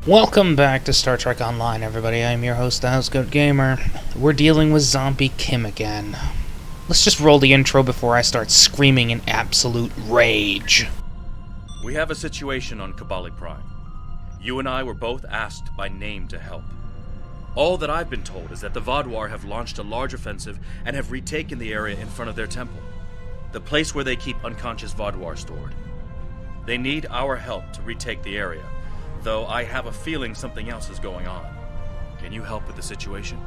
Welcome back to Star Trek Online, everybody. I'm your host, the Housecoat Gamer. We're dealing with Zombie Kim again. Let's just roll the intro before I start screaming in absolute rage. We have a situation on Kobali Prime. You and I were both asked by name to help. All that I've been told is that the Vaadwaur have launched a large offensive and have retaken the area in front of their temple, the place where they keep unconscious Vaadwaur stored. They need our help to retake the area, though I have a feeling something else is going on. Can you help with the situation?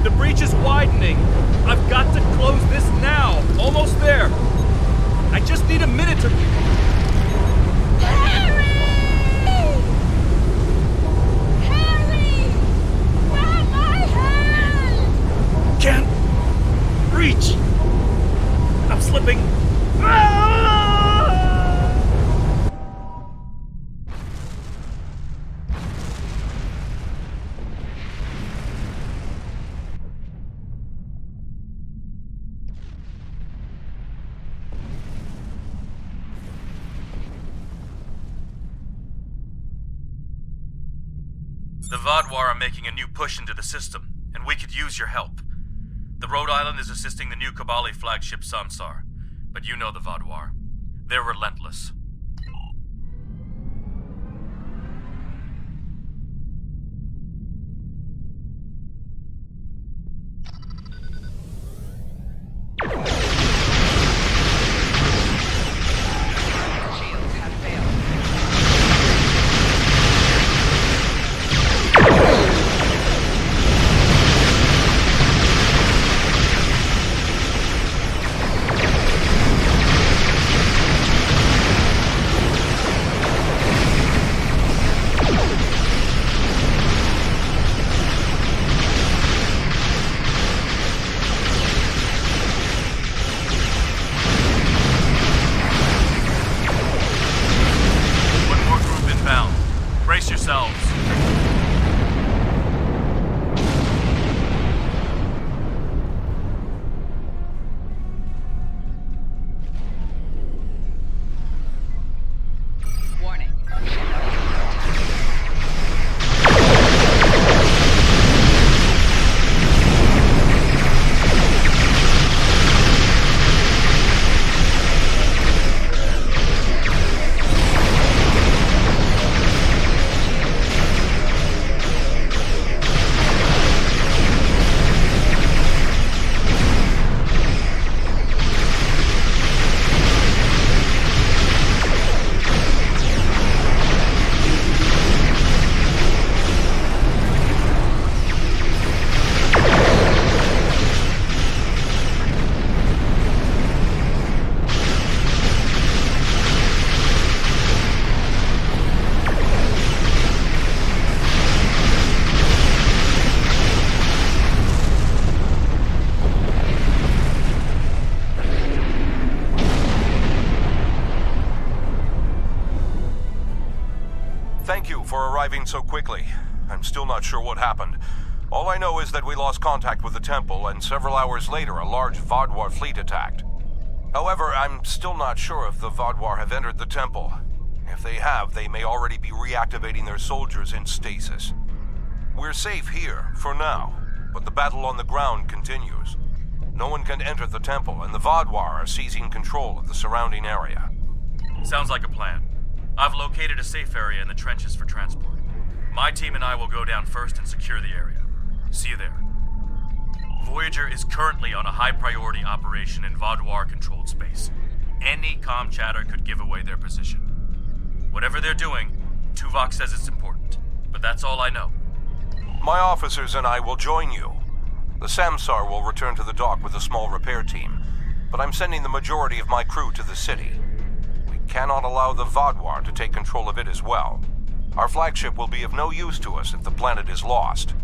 The breach is widening. I've got to close this now. Almost there. I just need a minute to... Harry! Harry! Grab my hand! Can't reach. I'm slipping. Ah! The Vaadwaur are making a new push into the system, and we could use your help. The Rhode Island is assisting the new Kobali flagship Samsar, but you know the Vaadwaur. They're relentless. Brace yourselves. Warning. Thank you for arriving so quickly. I'm still not sure what happened. All I know is that we lost contact with the temple, and several hours later a large Vaadwaur fleet attacked. However, I'm still not sure if the Vaadwaur have entered the temple. If they have, they may already be reactivating their soldiers in stasis. We're safe here, for now, but the battle on the ground continues. No one can enter the temple, and the Vaadwaur are seizing control of the surrounding area. Sounds like a plan. I've located a safe area in the trenches for transport. My team and I will go down first and secure the area. See you there. Voyager is currently on a high-priority operation in Vaadwaur-controlled space. Any comm chatter could give away their position. Whatever they're doing, Tuvok says it's important, but that's all I know. My officers and I will join you. The Samsar will return to the dock with a small repair team, but I'm sending the majority of my crew to the city. We cannot allow the Vaadwaur to take control of it as well. Our flagship will be of no use to us if the planet is lost.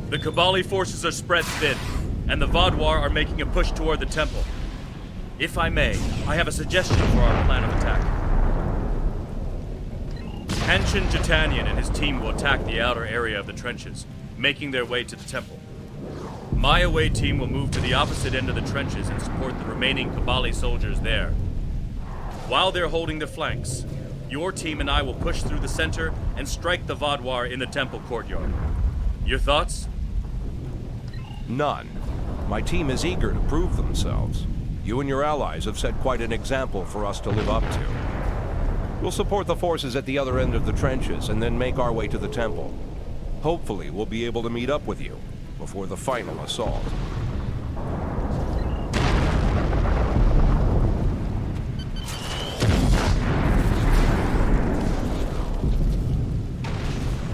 The Kobali forces are spread thin, and the Vaadwaur are making a push toward the temple. If I may, I have a suggestion for our plan of attack. Hanshin Jatanian and his team will attack the outer area of the trenches, making their way to the temple. My away team will move to the opposite end of the trenches and support the remaining Kobali soldiers there. While they're holding the flanks, your team and I will push through the center and strike the Vaadwaur in the temple courtyard. Your thoughts? None. My team is eager to prove themselves. You and your allies have set quite an example for us to live up to. We'll support the forces at the other end of the trenches and then make our way to the temple. Hopefully, we'll be able to meet up with you before the final assault.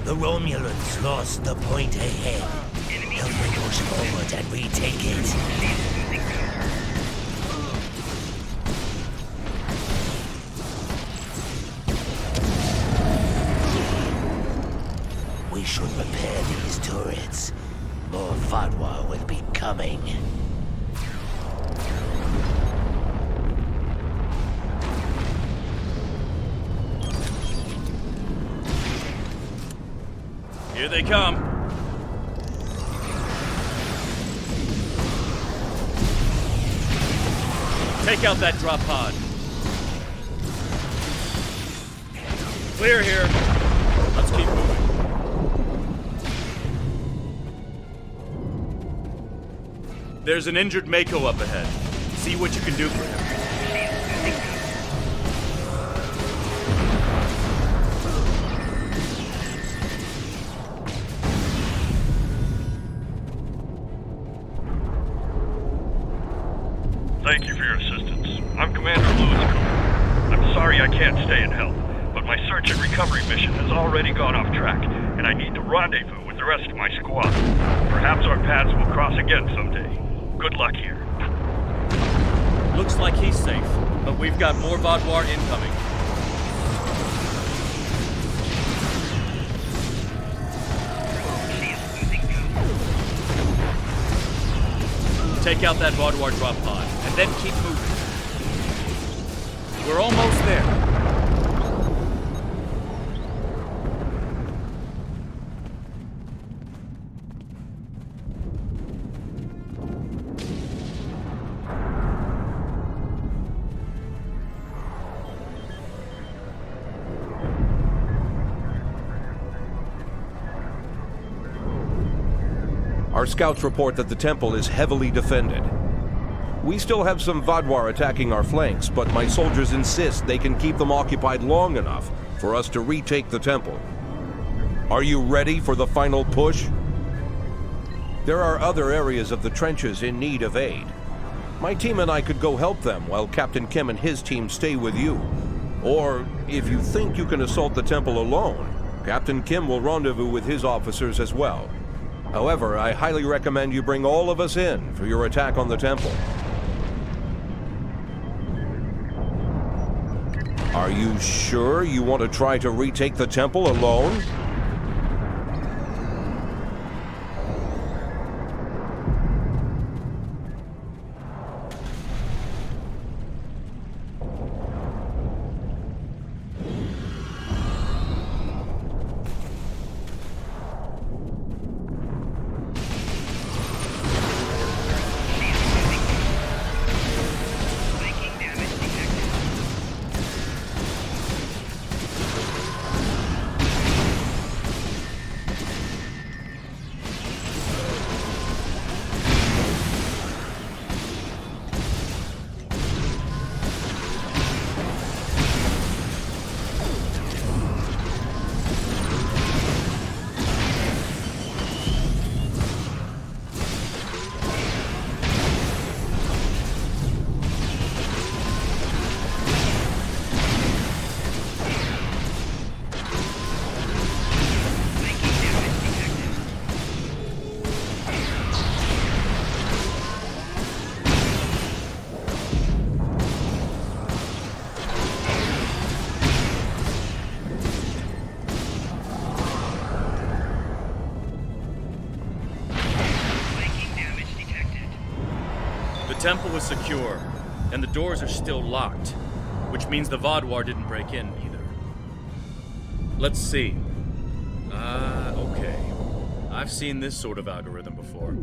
The Romulans lost the point ahead. Help them push forward and retake it. We should repair these turrets. More Vaadwaur will be coming. Here they come. Take out that drop pod. Clear here. Let's keep moving. There's an injured Mako up ahead. See what you can do for him. Thank you for your assistance. I'm Commander Housecoat. I'm sorry I can't stay and help, but my search and recovery mission has already gone off track, and I need to rendezvous with the rest of my squad. Perhaps our paths will cross again someday. Good luck here. Looks like he's safe, but we've got more Vaadwaur incoming. Take out that Vaadwaur drop pod, and then keep moving. our scouts report that the temple is heavily defended. We still have some Vadwar attacking our flanks, but my soldiers insist they can keep them occupied long enough for us to retake the temple. Are you ready for the final push? There are other areas of the trenches in need of aid. My team and I could go help them while Captain Kim and his team stay with you. Or, if you think you can assault the temple alone, Captain Kim will rendezvous with his officers as well. However, I highly recommend you bring all of us in for your attack on the temple. Are you sure you want to try to retake the temple alone? The temple is secure, and the doors are still locked, which means the Vadwar didn't break in either. Let's see. Okay. I've seen this sort of algorithm before.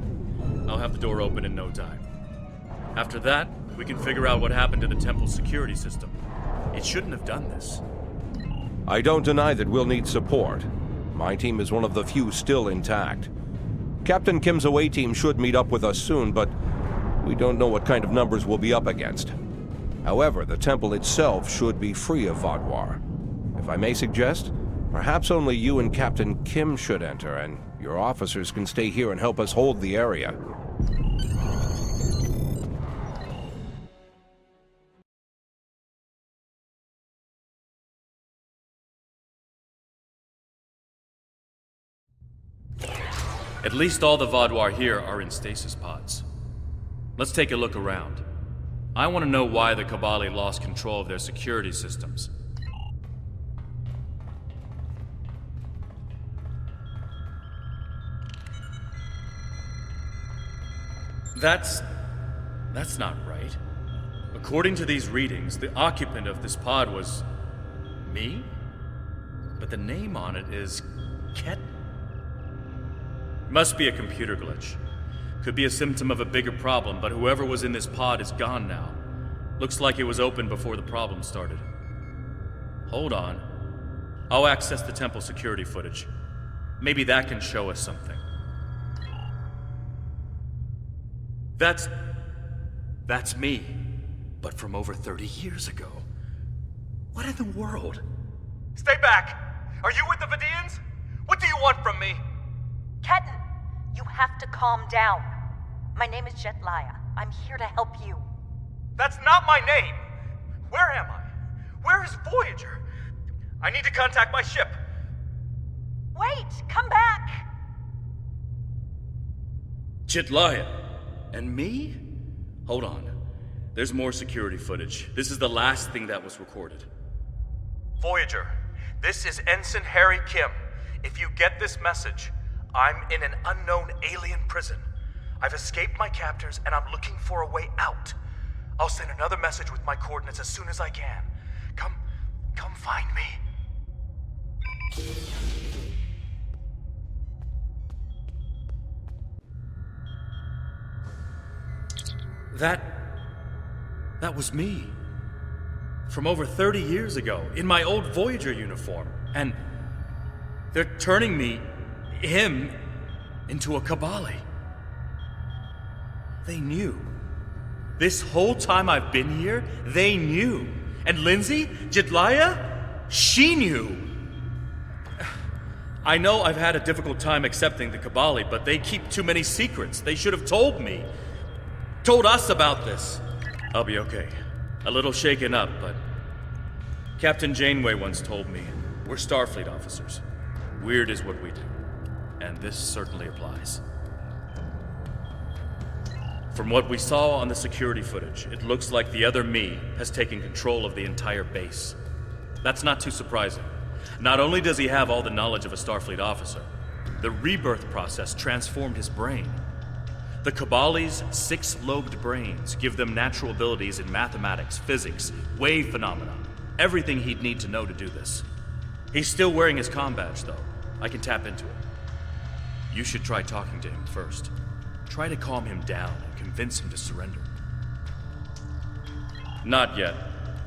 I'll have the door open in no time. After that, we can figure out what happened to the temple's security system. It shouldn't have done this. I don't deny that we'll need support. My team is one of the few still intact. Captain Kim's away team should meet up with us soon, but we don't know what kind of numbers we'll be up against. However, the temple itself should be free of Vadwar. If I may suggest, perhaps only you and Captain Kim should enter, and your officers can stay here and help us hold the area. At least all the Vadwar here are in stasis pods. Let's take a look around. I want to know why the Kobali lost control of their security systems. That's not right. According to these readings, the occupant of this pod was me? But the name on it is Ket. Must be a computer glitch. Could be a symptom of a bigger problem, but whoever was in this pod is gone now. Looks like it was open before the problem started. Hold on. I'll access the temple security footage. Maybe that can show us something. That's me. But from over 30 years ago. What in the world? Stay back! Are you with the Vidians? What do you want from me? Ketan, you have to calm down. My name is Jem'hadar. I'm here to help you. That's not my name! Where am I? Where is Voyager? I need to contact my ship. Wait! Come back! Jem'hadar. And me? Hold on. There's more security footage. This is the last thing that was recorded. Voyager, this is Ensign Harry Kim. If you get this message, I'm in an unknown alien prison. I've escaped my captors and I'm looking for a way out. I'll send another message with my coordinates as soon as I can. Come find me. That was me. From over 30 years ago, in my old Voyager uniform. And they're turning him, into a Kobali. They knew. This whole time I've been here, they knew. And Lindsay? Jedliah? She knew. I know I've had a difficult time accepting the Kobali, but they keep too many secrets. They should have told me. Told us about this. I'll be okay. A little shaken up, but Captain Janeway once told me, we're Starfleet officers. Weird is what we do. And this certainly applies. From what we saw on the security footage, it looks like the other me has taken control of the entire base. That's not too surprising. Not only does he have all the knowledge of a Starfleet officer, the rebirth process transformed his brain. The Kobali's 6-lobed brains give them natural abilities in mathematics, physics, wave phenomena, everything he'd need to know to do this. He's still wearing his comm badge, though. I can tap into it. You should try talking to him first. Try to calm him down and convince him to surrender. Not yet.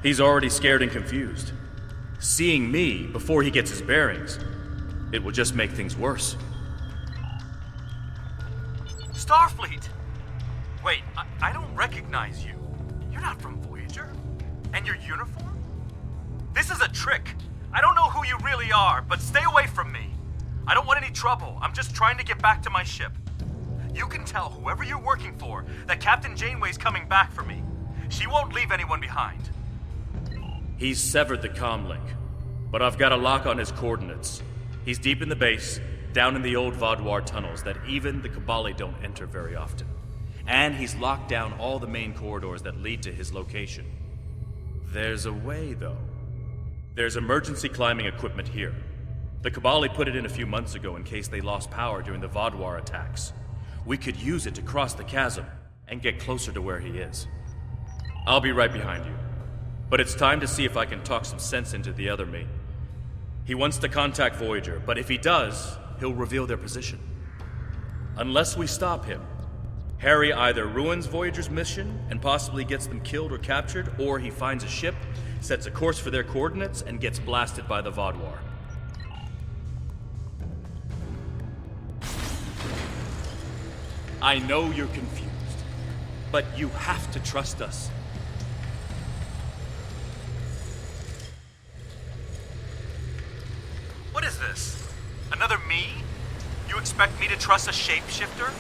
He's already scared and confused. Seeing me before he gets his bearings, it will just make things worse. Starfleet! Wait, I don't recognize you. You're not from Voyager? And your uniform? This is a trick. I don't know who you really are, but stay away from me. I don't want any trouble. I'm just trying to get back to my ship. You can tell whoever you're working for that Captain Janeway's coming back for me. She won't leave anyone behind. He's severed the comm link, but I've got a lock on his coordinates. He's deep in the base, down in the old Vaadwaur tunnels that even the Kobali don't enter very often. And he's locked down all the main corridors that lead to his location. There's a way, though. There's emergency climbing equipment here. The Kobali put it in a few months ago in case they lost power during the Vaadwaur attacks. We could use it to cross the chasm and get closer to where he is. I'll be right behind you. But it's time to see if I can talk some sense into the other me. He wants to contact Voyager, but if he does, he'll reveal their position. Unless we stop him, Harry either ruins Voyager's mission and possibly gets them killed or captured, or he finds a ship, sets a course for their coordinates, and gets blasted by the Vaadwaur. I know you're confused, but you have to trust us. What is this? Another me? You expect me to trust a shapeshifter?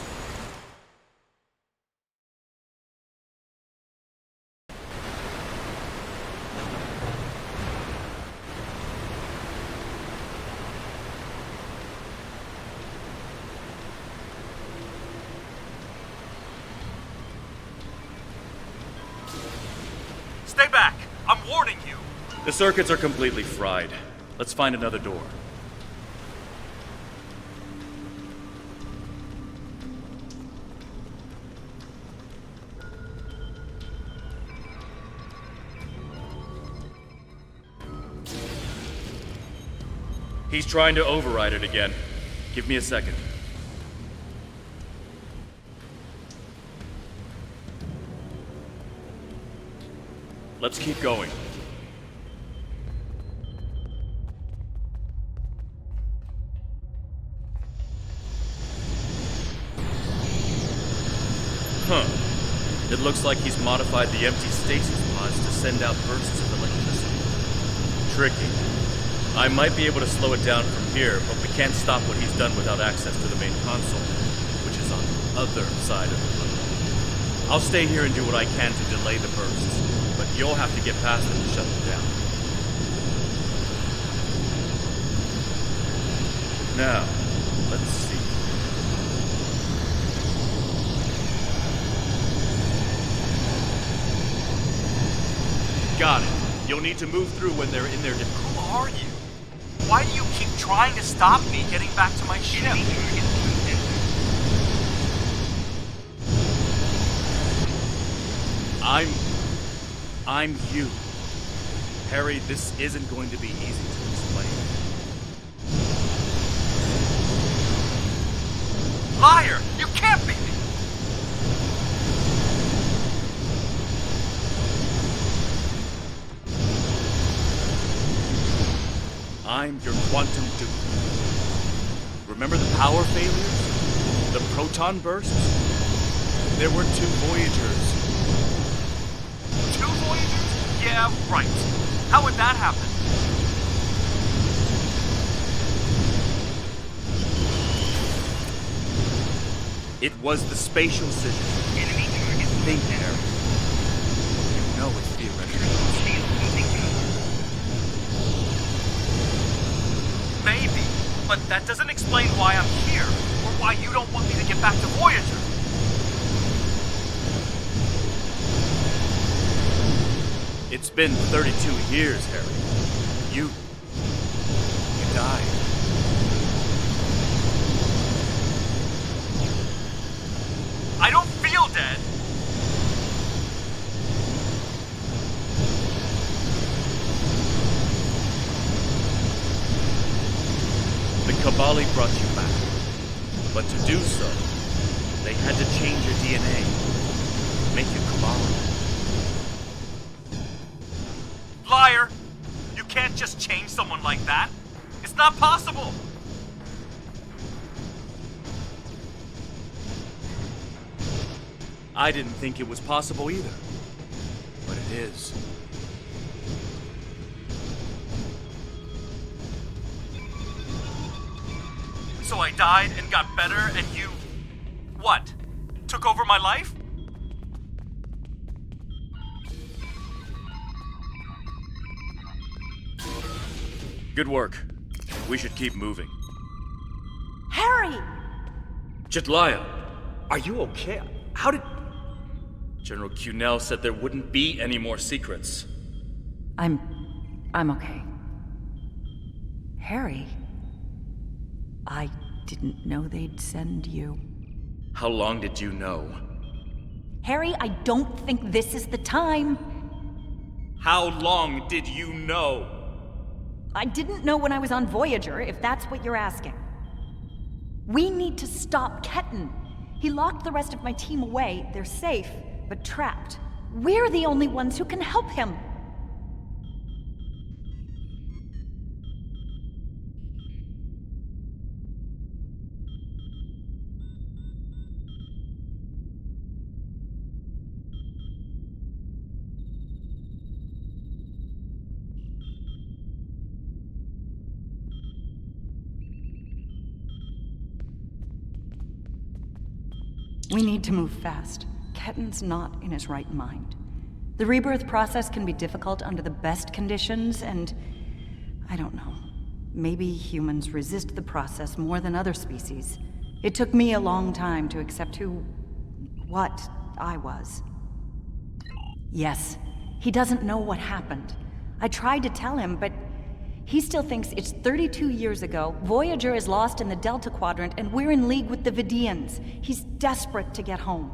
Stay back! I'm warning you! The circuits are completely fried. Let's find another door. He's trying to override it again. Give me a second. Let's keep going. It looks like he's modified the empty stasis pods to send out bursts of electricity. Tricky. I might be able to slow it down from here, but we can't stop what he's done without access to the main console, which is on the other side of the room. I'll stay here and do what I can to delay the bursts, but you'll have to get past them to shut them down. Now, let's see. Got it. You'll need to move through when they're in their... Who are you? Why do you keep trying to stop me getting back to my ship? I'm you. Harry, this isn't going to be easy to explain. Liar! You can't be me! I'm your quantum dupe. Remember the power failures? The proton bursts? There were 2 Voyagers. 2 Voyagers? Yeah, right. How would that happen? It was the spatial sigil. Enemy target. Think, Harry. You know it's theoretical. Maybe, but that doesn't explain why I'm here, or why you don't want me to get back to Voyager. It's been 32 years, Harry. You died. I don't feel dead. The Kobali brought you back. But to do so, they had to change your DNA. Make you Kobali. Liar! You can't just change someone like that. It's not possible. I didn't think it was possible either. But it is. So I died and got better, and you... what? Took over my life? Good work. We should keep moving. Harry! Jetlaya, are you okay? How did... General Cunell said there wouldn't be any more secrets. I'm okay. Harry? I didn't know they'd send you. How long did you know? Harry, I don't think this is the time. How long did you know? I didn't know when I was on Voyager, if that's what you're asking. We need to stop Ketan. He locked the rest of my team away. They're safe, but trapped. We're the only ones who can help him. We need to move fast. Ketan's not in his right mind. The rebirth process can be difficult under the best conditions, and I don't know. Maybe humans resist the process more than other species. It took me a long time to accept what I was. Yes, he doesn't know what happened. I tried to tell him, but he still thinks it's 32 years ago, Voyager is lost in the Delta Quadrant, and we're in league with the Vidians. He's desperate to get home.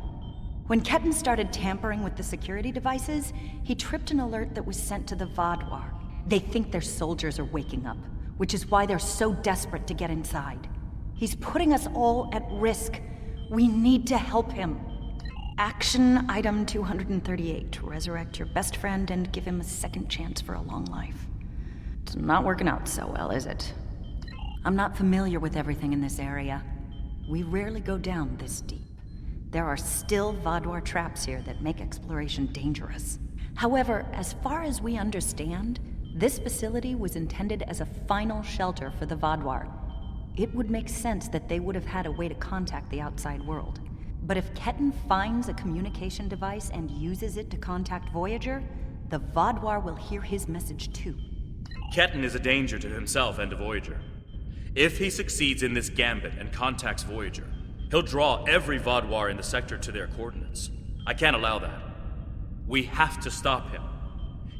When Ketan started tampering with the security devices, he tripped an alert that was sent to the Vaadwaur. They think their soldiers are waking up, which is why they're so desperate to get inside. He's putting us all at risk. We need to help him. Action item 238. Resurrect your best friend and give him a second chance for a long life. It's not working out so well, is it? I'm not familiar with everything in this area. We rarely go down this deep. There are still Vaadwaur traps here that make exploration dangerous. However, as far as we understand, this facility was intended as a final shelter for the Vaadwaur. It would make sense that they would have had a way to contact the outside world. But if Ketan finds a communication device and uses it to contact Voyager, the Vaadwaur will hear his message too. Ketan is a danger to himself and to Voyager. If he succeeds in this gambit and contacts Voyager, he'll draw every Vaadwaur in the sector to their coordinates. I can't allow that. We have to stop him.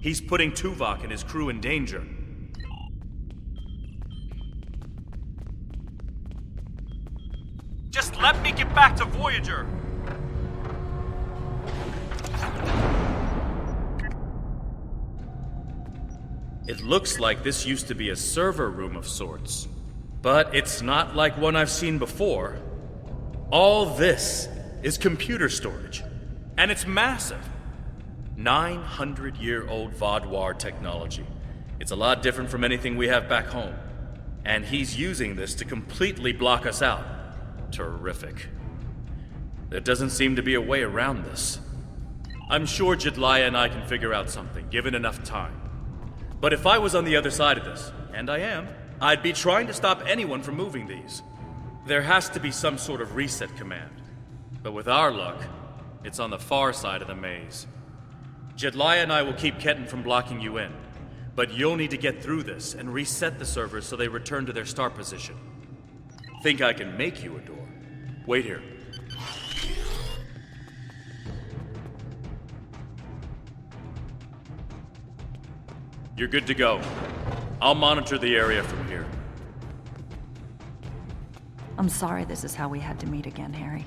He's putting Tuvok and his crew in danger. Just let me get back to Voyager! It looks like this used to be a server room of sorts. But it's not like one I've seen before. All this is computer storage. And it's massive. 900-year-old Vaadwaur technology. It's a lot different from anything we have back home. And he's using this to completely block us out. Terrific. There doesn't seem to be a way around this. I'm sure Jedliah and I can figure out something, given enough time. But if I was on the other side of this, and I am, I'd be trying to stop anyone from moving these. There has to be some sort of reset command. But with our luck, it's on the far side of the maze. Jedliah and I will keep Ketten from blocking you in, but you'll need to get through this and reset the servers so they return to their start position. Think I can make you a door? Wait here. You're good to go. I'll monitor the area from here. I'm sorry this is how we had to meet again, Harry.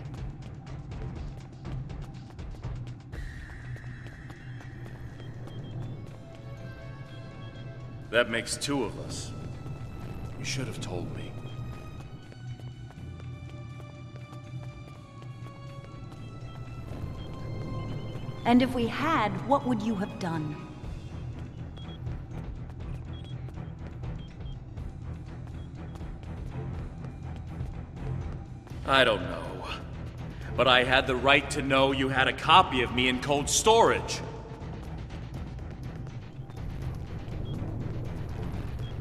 That makes two of us. You should have told me. And if we had, what would you have done? I don't know. But I had the right to know you had a copy of me in cold storage.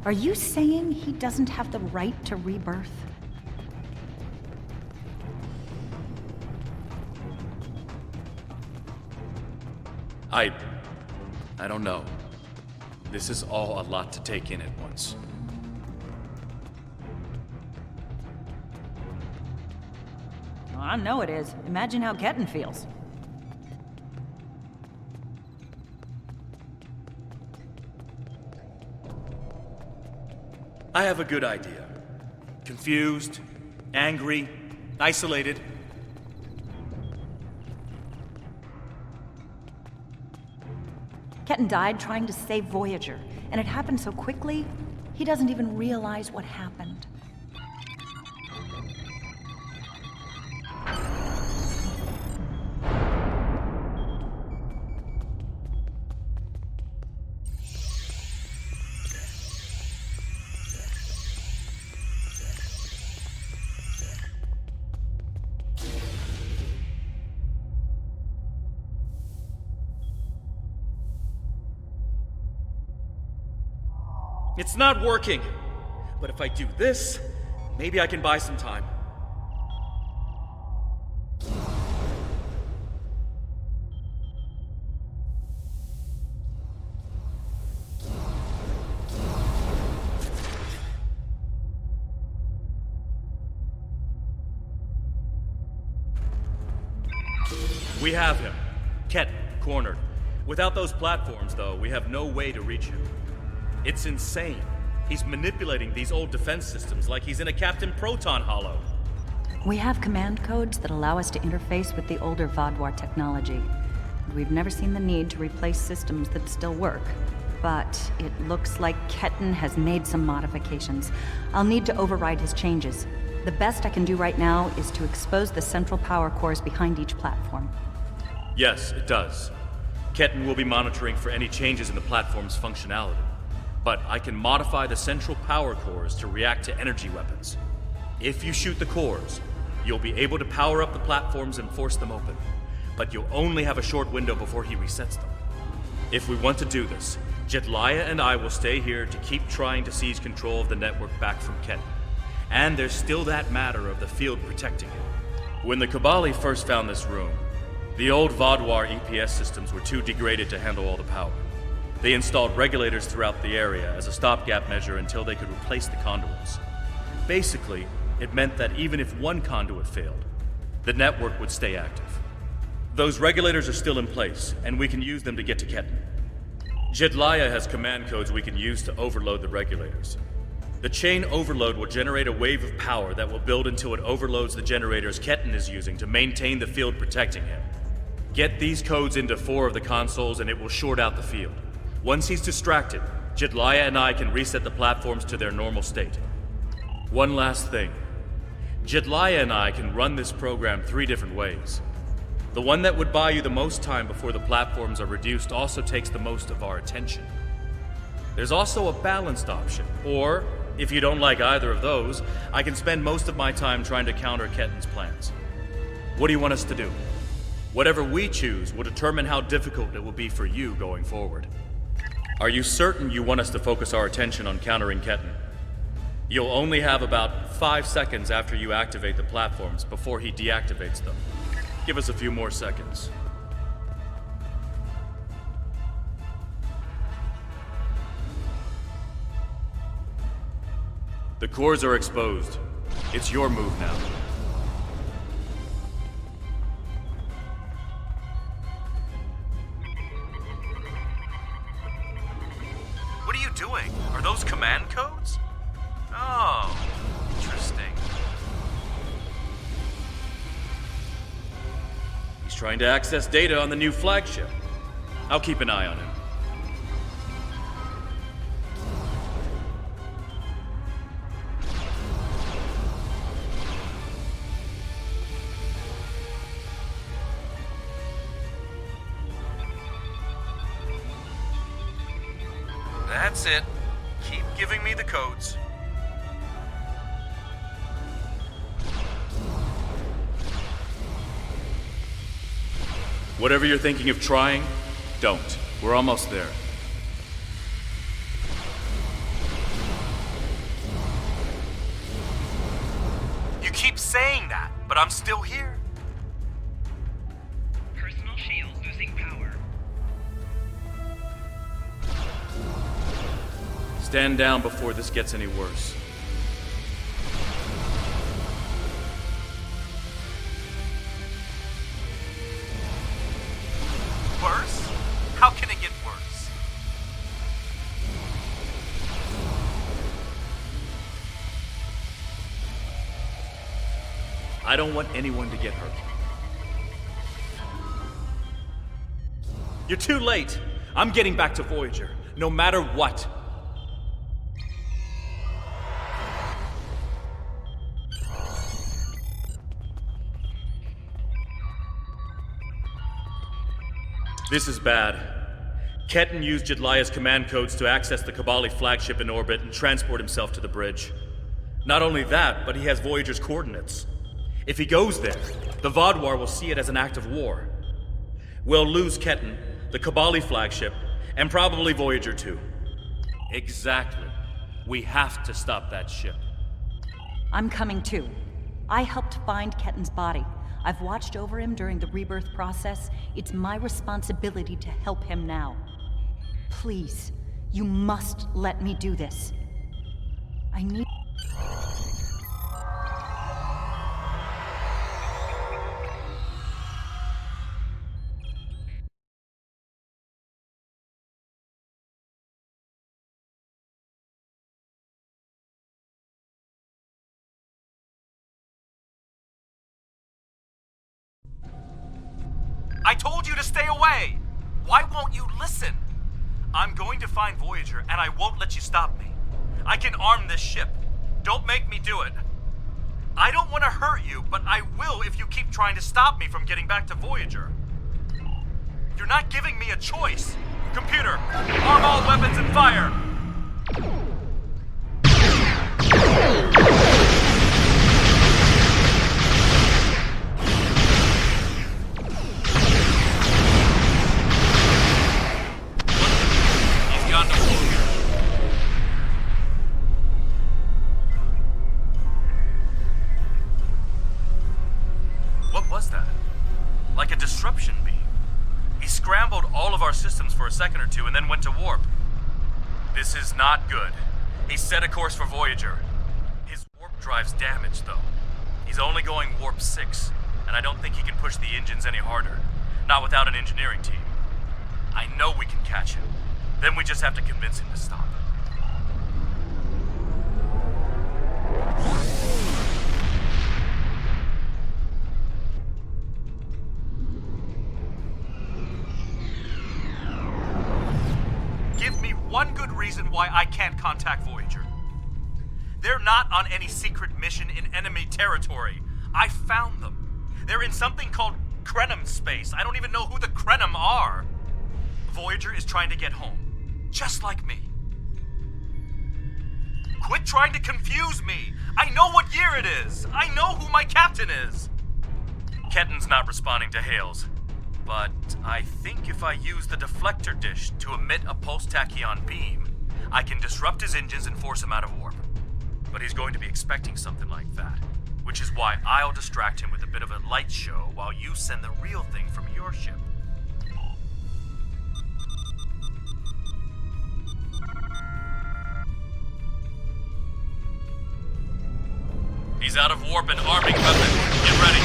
Are you saying he doesn't have the right to rebirth? I don't know. This is all a lot to take in at once. I know it is. Imagine how Ketten feels. I have a good idea. Confused, angry, isolated. Ketten died trying to save Voyager, and it happened so quickly, he doesn't even realize what happened. It's not working. But if I do this, maybe I can buy some time. We have him. Ketten, cornered. Without those platforms, though, we have no way to reach him. It's insane. He's manipulating these old defense systems like he's in a Captain Proton Hollow. We have command codes that allow us to interface with the older Vadwar technology. We've never seen the need to replace systems that still work. But it looks like Ketten has made some modifications. I'll need to override his changes. The best I can do right now is to expose the central power cores behind each platform. Yes, it does. Ketten will be monitoring for any changes in the platform's functionality. But I can modify the central power cores to react to energy weapons. If you shoot the cores, you'll be able to power up the platforms and force them open. But you'll only have a short window before he resets them. If we want to do this, Jedliah and I will stay here to keep trying to seize control of the network back from Ketten. And there's still that matter of the field protecting it. When the Kobali first found this room, the old Vadwar EPS systems were too degraded to handle all the power. They installed regulators throughout the area as a stopgap measure until they could replace the conduits. Basically, it meant that even if one conduit failed, the network would stay active. Those regulators are still in place, and we can use them to get to Ketten. Jedliah has command codes we can use to overload the regulators. The chain overload will generate a wave of power that will build until it overloads the generators Ketten is using to maintain the field protecting him. Get these codes into 4 of the consoles and it will short out the field. Once he's distracted, Jedliah and I can reset the platforms to their normal state. One last thing. Jedliah and I can run this program 3 different ways. The one that would buy you the most time before the platforms are reduced also takes the most of our attention. There's also a balanced option, or, if you don't like either of those, I can spend most of my time trying to counter Ketten's plans. What do you want us to do? Whatever we choose will determine how difficult it will be for you going forward. Are you certain you want us to focus our attention on countering Ketten? You'll only have about 5 seconds after you activate the platforms before he deactivates them. Give us a few more seconds. The cores are exposed. It's your move now. What are you doing? Are those command codes? Oh, interesting. He's trying to access data on the new flagship. I'll keep an eye on him. That's it. Keep giving me the codes. Whatever you're thinking of trying, don't. We're almost there. You keep saying that, but I'm still here. Personal shield losing power. Stand down before this gets any worse. Worse? How can it get worse? I don't want anyone to get hurt. You're too late. I'm getting back to Voyager, no matter what. This is bad. Ketten used Jedliah's command codes to access the Kobali flagship in orbit and transport himself to the bridge. Not only that, but he has Voyager's coordinates. If he goes there, the Vaadwaur will see it as an act of war. We'll lose Ketten, the Kobali flagship, and probably Voyager too. Exactly. We have to stop that ship. I'm coming too. I helped find Ketten's body. I've watched over him during the rebirth process. It's my responsibility to help him now. Please, you must let me do this. I need... I told you to stay away! Why won't you listen? I'm going to find Voyager, and I won't let you stop me. I can arm this ship. Don't make me do it. I don't want to hurt you, but I will if you keep trying to stop me from getting back to Voyager. You're not giving me a choice. Computer, arm all weapons and fire! What was that? Like a disruption beam. He scrambled all of our systems for a second or two and then went to warp. This is not good. He set a course for Voyager. His warp drive's damaged, though. He's only going warp 6, and I don't think he can push the engines any harder. Not without an engineering team. I know we can catch him. Then we just have to convince him to stop. Give me one good reason why I can't contact Voyager. They're not on any secret mission in enemy territory. I found them. They're in something called Krenim space. I don't even know who the Krenim are. Voyager is trying to get home. Just like me. Quit trying to confuse me! I know what year it is! I know who my captain is! Ketten's not responding to hails, but I think if I use the deflector dish to emit a pulse tachyon beam, I can disrupt his engines and force him out of warp. But he's going to be expecting something like that, which is why I'll distract him with a bit of a light show while you send the real thing from your ship. He's out of warp and arming weapon. Get ready.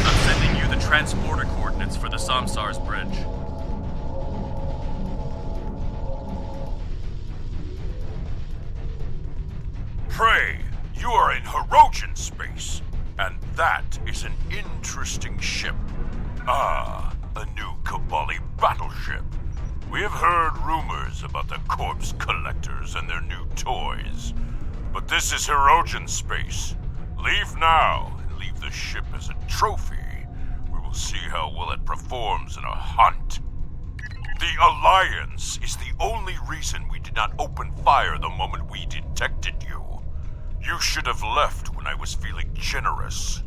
I'm sending you the transporter coordinates for the Samsar's bridge. Prey, you are in Hirogen space, and that is an interesting ship. Ah, a new Kobali battleship. We have heard rumors about the corpse collectors and their new toys. But this is Hirogen space. Leave now and leave the ship as a trophy. We will see how well it performs in a hunt. The Alliance is the only reason we did not open fire the moment we detected you. You should have left when I was feeling generous.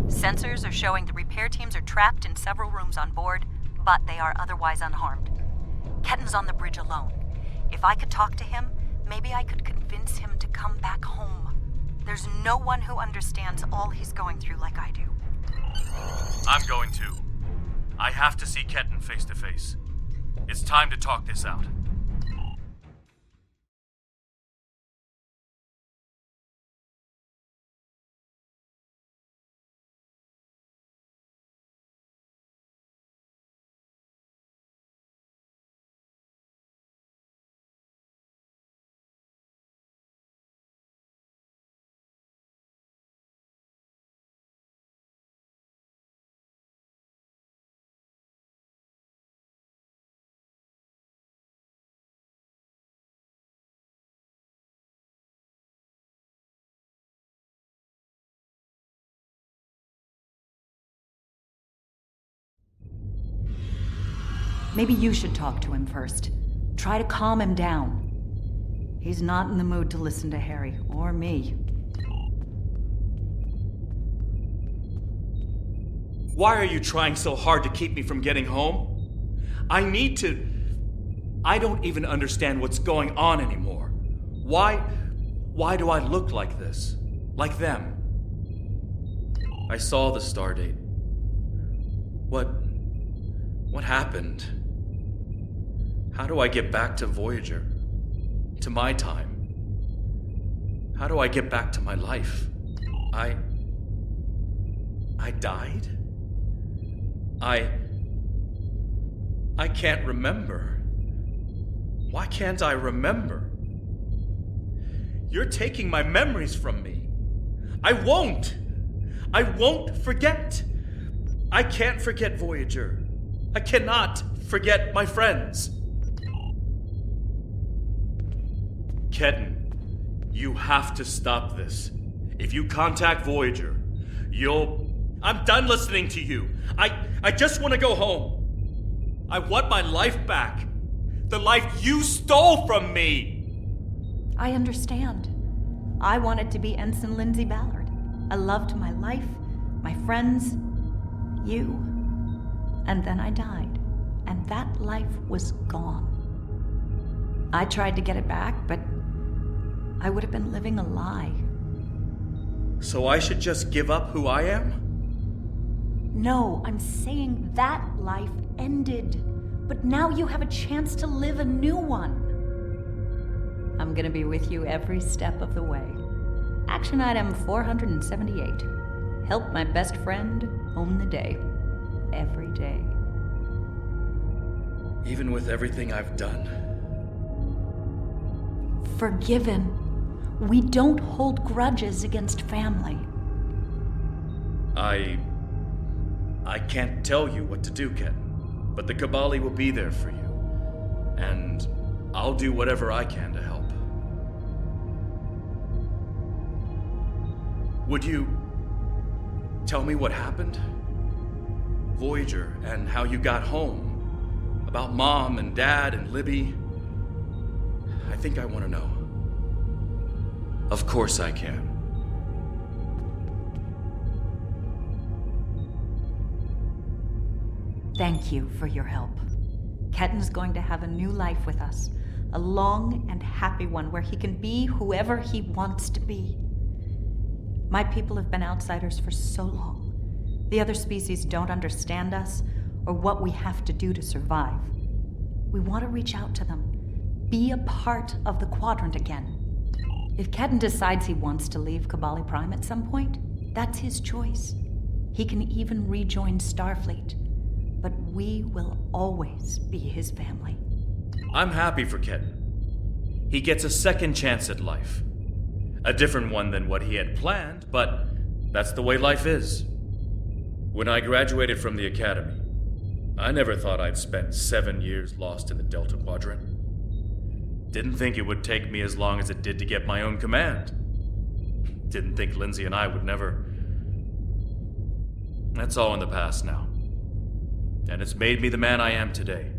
Sensors are showing the repair teams are trapped in several rooms on board, but they are otherwise unharmed. Ketten's on the bridge alone. If I could talk to him, maybe I could convince him to come back home. There's no one who understands all he's going through like I do. I'm going to. I have to see Ketten face to face. It's time to talk this out. Maybe you should talk to him first. Try to calm him down. He's not in the mood to listen to Harry or me. Why are you trying so hard to keep me from getting home? I don't even understand what's going on anymore. Why do I look like this? Like them? I saw the stardate. What happened? How do I get back to Voyager? To my time? How do I get back to my life? I died? I can't remember. Why can't I remember? You're taking my memories from me. I won't forget. I can't forget Voyager. I cannot forget my friends. Ketten, you have to stop this. If you contact Voyager, I'm done listening to you. I just want to go home. I want my life back. The life you stole from me. I understand. I wanted to be Ensign Lindsay Ballard. I loved my life, my friends. You. And then I died, and that life was gone. I tried to get it back, but I would have been living a lie. So I should just give up who I am? No, I'm saying that life ended. But now you have a chance to live a new one. I'm gonna be with you every step of the way. Action item 478. Help my best friend own the day. Every day. Even with everything I've done. Forgiven. We don't hold grudges against family. I can't tell you what to do, Ken. But the Kobali will be there for you. And I'll do whatever I can to help. Would you tell me what happened? Voyager, and how you got home. About Mom and Dad and Libby. I think I want to know. Of course I can. Thank you for your help. Ketten's going to have a new life with us. A long and happy one where he can be whoever he wants to be. My people have been outsiders for so long. The other species don't understand us or what we have to do to survive. We want to reach out to them. Be a part of the Quadrant again. If Ketten decides he wants to leave Kobali Prime at some point, that's his choice. He can even rejoin Starfleet. But we will always be his family. I'm happy for Ketten. He gets a second chance at life. A different one than what he had planned, but that's the way life is. When I graduated from the academy, I never thought I'd spend 7 years lost in the Delta Quadrant. Didn't think it would take me as long as it did to get my own command. Didn't think Lindsay and I would never... That's all in the past now. And it's made me the man I am today.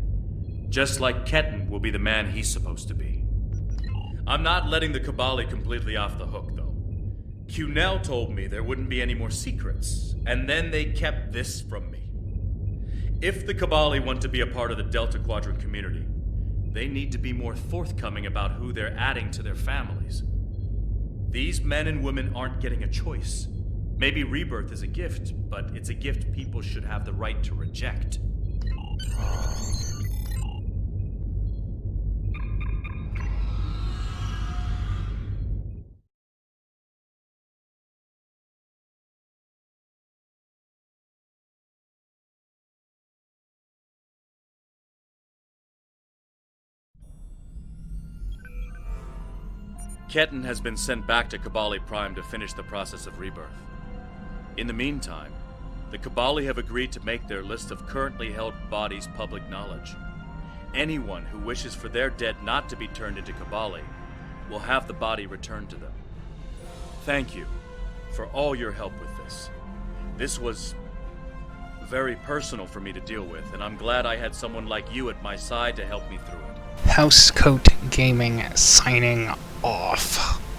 Just like Ketten will be the man he's supposed to be. I'm not letting the Kobali completely off the hook, though. Cunell told me there wouldn't be any more secrets, and then they kept this from me. If the Kobali want to be a part of the Delta Quadrant community, they need to be more forthcoming about who they're adding to their families. These men and women aren't getting a choice. Maybe rebirth is a gift, but it's a gift people should have the right to reject. Ketten has been sent back to Kobali Prime to finish the process of rebirth. In the meantime, the Kobali have agreed to make their list of currently held bodies public knowledge. Anyone who wishes for their dead not to be turned into Kobali will have the body returned to them. Thank you for all your help with this. This was very personal for me to deal with, and I'm glad I had someone like you at my side to help me through it. Housecoat Gaming signing off.